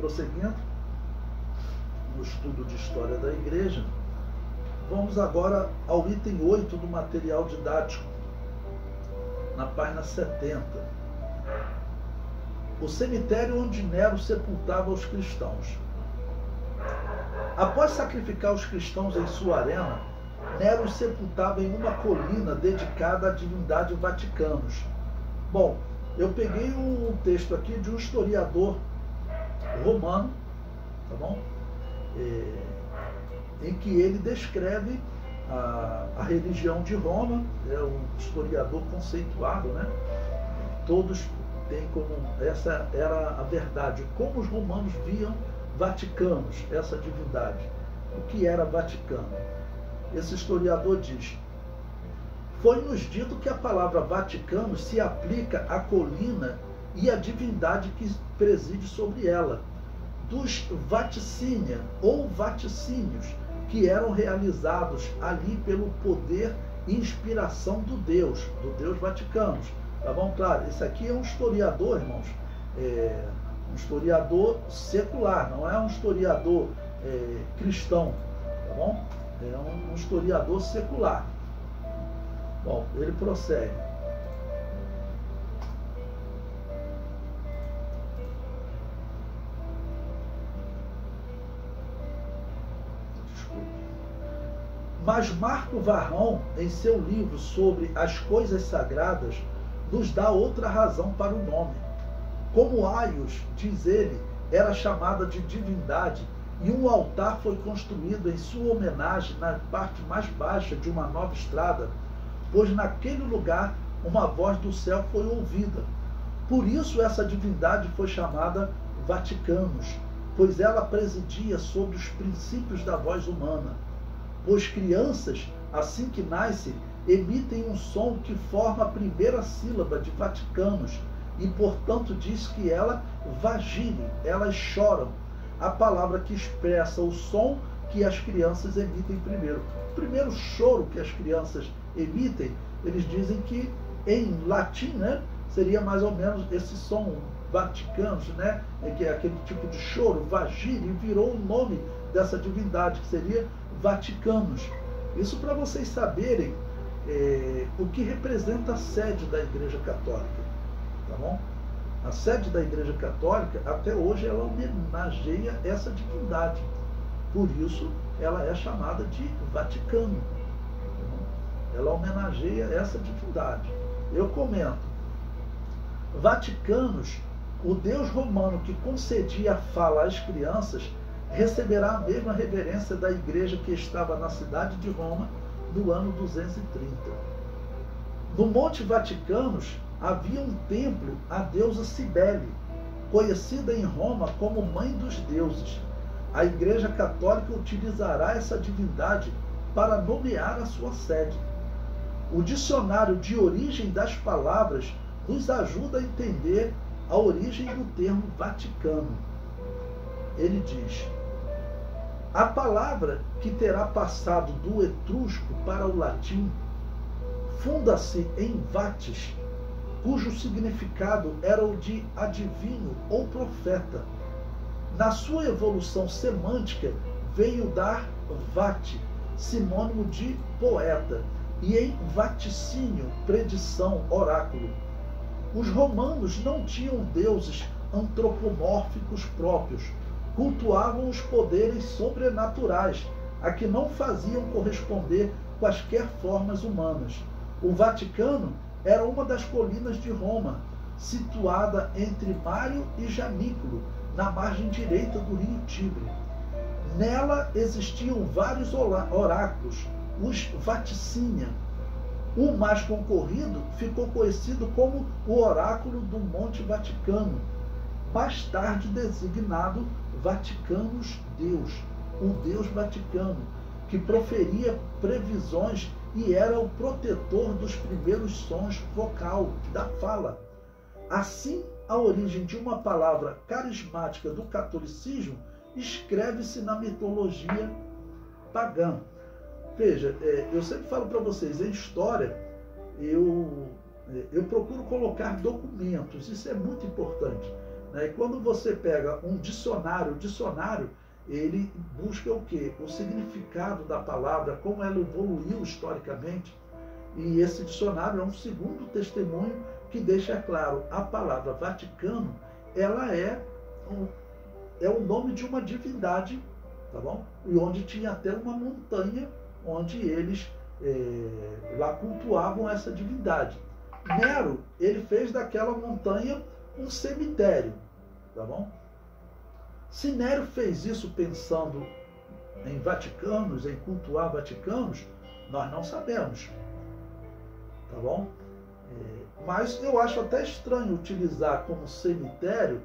prosseguindo no estudo de História da Igreja, vamos agora ao item 8 do material didático, na página 70. O cemitério onde Nero sepultava os cristãos. Após sacrificar os cristãos em sua arena, Nero os sepultava em uma colina dedicada à divindade Vaticanus. Bom, eu peguei um texto aqui de um historiador romano, tá bom? Em que ele descreve a religião de Roma, é um historiador conceituado, né? Todos têm como essa era a verdade, como os romanos viam Vaticanus, essa divindade. O que era Vaticano? Esse historiador diz: foi-nos dito que a palavra Vaticano se aplica à colina e à divindade que preside sobre ela, dos vaticínia ou vaticínios, que eram realizados ali pelo poder e inspiração do Deus Vaticanus. Tá bom? Claro, esse aqui é um historiador, irmãos, um historiador secular, não é um historiador cristão, tá bom? É um historiador secular. Bom, ele prossegue. Mas Marco Varrão, em seu livro sobre as coisas sagradas, nos dá outra razão para o nome. Como Aios, diz ele, era chamada de divindade, e um altar foi construído em sua homenagem na parte mais baixa de uma nova estrada, pois naquele lugar uma voz do céu foi ouvida. Por isso essa divindade foi chamada Vaticanus, pois ela presidia sobre os princípios da voz humana. Pois crianças, assim que nascem, emitem um som que forma a primeira sílaba de Vaticanus, e portanto diz que ela vagine, elas choram, a palavra que expressa o som que as crianças emitem primeiro. O primeiro choro que as crianças emitem, eles dizem que em latim, né, seria mais ou menos esse som Vaticanus, né, que é aquele tipo de choro, vagine, e virou o nome dessa divindade, que seria Vaticanus. Isso para vocês saberem o que representa a sede da Igreja Católica, tá bom? A sede da Igreja Católica, até hoje, ela homenageia essa divindade. Por isso, ela é chamada de Vaticano. Tá? Ela homenageia essa divindade. Eu comento. Vaticanus, o deus romano que concedia a fala às crianças, receberá a mesma reverência da igreja que estava na cidade de Roma no ano 230. No Monte Vaticanus havia um templo à deusa Cibele, conhecida em Roma como Mãe dos Deuses. A Igreja Católica utilizará essa divindade para nomear a sua sede. O dicionário de origem das palavras nos ajuda a entender a origem do termo Vaticano. Ele diz: a palavra que terá passado do etrusco para o latim funda-se em vates, cujo significado era o de adivinho ou profeta. Na sua evolução semântica, veio dar vate, sinônimo de poeta, e em vaticínio, predição, oráculo. Os romanos não tinham deuses antropomórficos próprios, cultuavam os poderes sobrenaturais, a que não faziam corresponder quaisquer formas humanas. O Vaticano era uma das colinas de Roma, situada entre Mário e Janículo, na margem direita do rio Tibre. Nela existiam vários oráculos, os vaticínia. O mais concorrido ficou conhecido como o Oráculo do Monte Vaticano, mais tarde designado Vaticanus Deus, o Deus Vaticano, que proferia previsões e era o protetor dos primeiros sons vocal da fala. Assim, a origem de uma palavra carismática do catolicismo escreve-se na mitologia pagã. Veja, eu sempre falo para vocês, em história, eu procuro colocar documentos, isso é muito importante. né? E quando você pega um dicionário, o dicionário ele busca o quê? O significado da palavra, como ela evoluiu historicamente. E esse dicionário é um segundo testemunho que deixa claro, a palavra Vaticano, ela é o nome de uma divindade, tá bom? E onde tinha até uma montanha onde eles lá cultuavam essa divindade. Nero, ele fez daquela montanha um cemitério, tá bom? Se Nero fez isso pensando em Vaticanos, em cultuar Vaticanos, nós não sabemos, tá bom? Mas eu acho até estranho utilizar como cemitério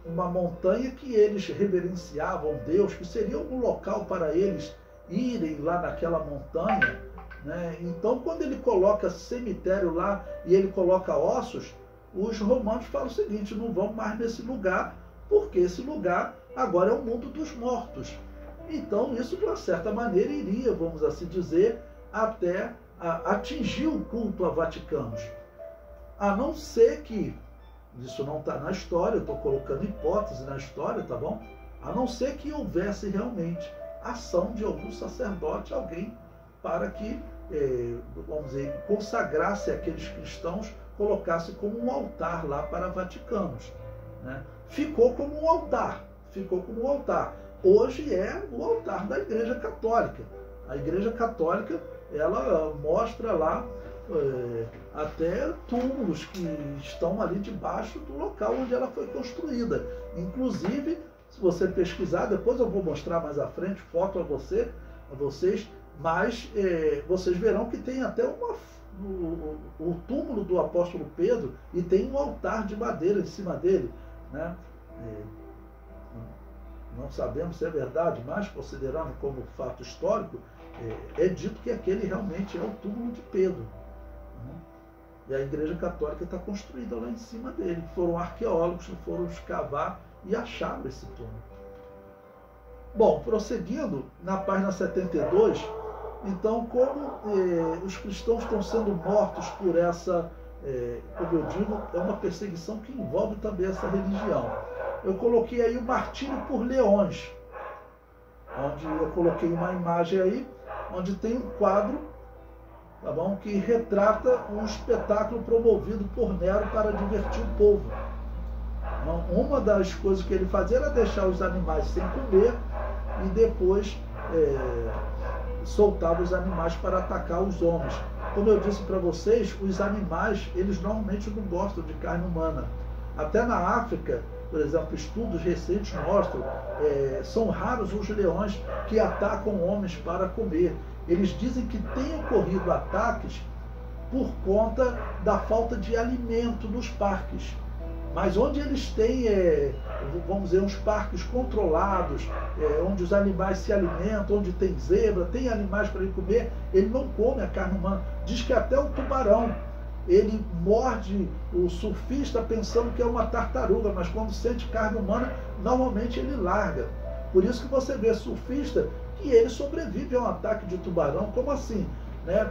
uma montanha que eles reverenciavam Deus, que seria um local para eles irem lá naquela montanha, né? Então, quando ele coloca cemitério lá e ele coloca ossos, os romanos falam o seguinte: não vamos mais nesse lugar, porque esse lugar agora é o mundo dos mortos. Então, isso, de uma certa maneira, iria, vamos assim dizer, até atingir o culto a Vaticanos. A não ser que, isso não está na história, eu estou colocando hipótese na história, tá bom? A não ser que houvesse realmente ação de algum sacerdote, alguém, para que, vamos dizer, consagrasse aqueles cristãos, colocasse como um altar lá para Vaticanos, né? Ficou como um altar, ficou como um altar. Hoje é o altar da Igreja Católica. A Igreja Católica, ela mostra lá até túmulos que estão ali debaixo do local onde ela foi construída. Inclusive, se você pesquisar, depois eu vou mostrar mais à frente, foto a vocês, mas vocês verão que tem até o túmulo do apóstolo Pedro e tem um altar de madeira em cima dele, né? Não sabemos se é verdade, mas considerando como fato histórico, é dito que aquele realmente é o túmulo de Pedro, né? E a Igreja Católica está construída lá em cima dele. Foram arqueólogos que foram escavar e acharam esse túmulo. Bom, prosseguindo, na página 72, então, como os cristãos estão sendo mortos por essa, como eu digo, é uma perseguição que envolve também essa religião. Eu coloquei aí o martírio por leões, onde eu coloquei uma imagem aí, onde tem um quadro, tá bom, que retrata um espetáculo promovido por Nero para divertir o povo. Então, uma das coisas que ele fazia era deixar os animais sem comer e depois soltava os animais para atacar os homens. Como eu disse para vocês, os animais, eles normalmente não gostam de carne humana. Até na África, por exemplo, estudos recentes mostram, são raros os leões que atacam homens para comer. Eles dizem que tem ocorrido ataques por conta da falta de alimento nos parques. Mas onde eles têm, vamos dizer, uns parques controlados, onde os animais se alimentam, onde tem zebra, tem animais para ele comer, ele não come a carne humana. Diz que até o tubarão, ele morde o surfista pensando que é uma tartaruga, mas quando sente carne humana, normalmente ele larga. Por isso que você vê surfista que ele sobrevive a um ataque de tubarão. Como assim?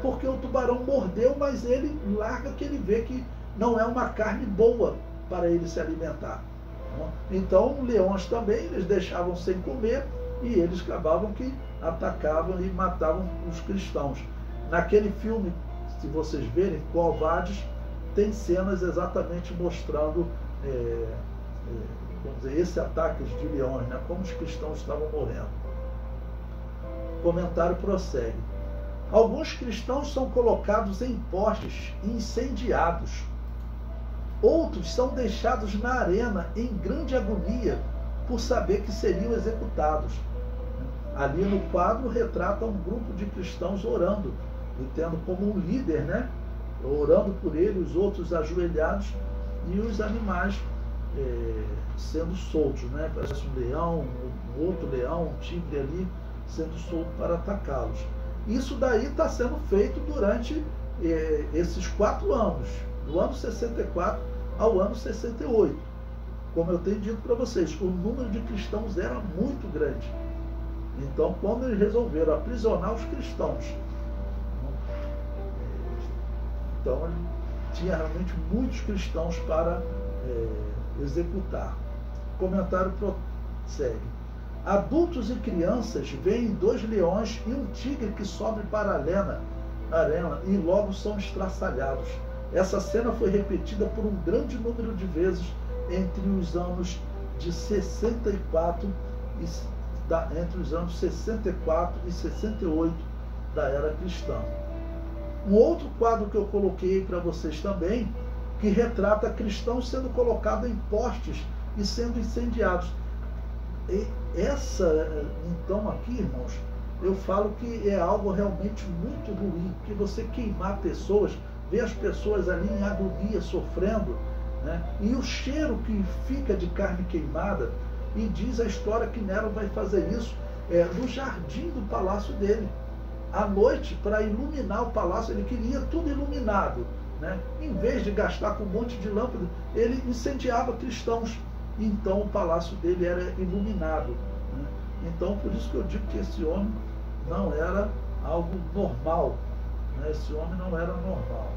Porque o tubarão mordeu, mas ele larga, que ele vê que não é uma carne boa para ele se alimentar. Então, leões também, eles deixavam sem comer e eles acabavam que atacavam e matavam os cristãos. Naquele filme, se vocês verem, Quo Vadis, tem cenas exatamente mostrando vamos dizer, esse ataque de leões, né? Como os cristãos estavam morrendo. O comentário prossegue. Alguns cristãos são colocados em postes e incendiados. Outros são deixados na arena em grande agonia por saber que seriam executados. Ali no quadro retrata um grupo de cristãos orando, e tendo como um líder, né, orando por ele, os outros ajoelhados e os animais sendo soltos, né? Parece um leão, um outro leão, um tigre ali sendo solto para atacá-los. Isso daí está sendo feito durante esses 4 anos, do ano 64 ao ano 68. Como eu tenho dito para vocês, o número de cristãos era muito grande. Então, quando eles resolveram aprisionar os cristãos, então tinha realmente muitos cristãos para executar. O comentário prossegue. Adultos e crianças veem 2 leões e um tigre que sobe para a arena e logo são estraçalhados. Essa cena foi repetida por um grande número de vezes entre os anos de 64 e 68 da era cristã. Um outro quadro que eu coloquei para vocês também, que retrata cristãos sendo colocados em postes e sendo incendiados. E essa, então, aqui, irmãos, eu falo que é algo realmente muito ruim, porque você queimar pessoas, ver as pessoas ali em agonia, sofrendo, né? E o cheiro que fica de carne queimada, e diz a história que Nero vai fazer isso no jardim do palácio dele. À noite, para iluminar o palácio, ele queria tudo iluminado, né? Em vez de gastar com um monte de lâmpadas, ele incendiava cristãos. Então o palácio dele era iluminado, né? Então por isso que eu digo que esse homem não era algo normal, né? Esse homem não era normal.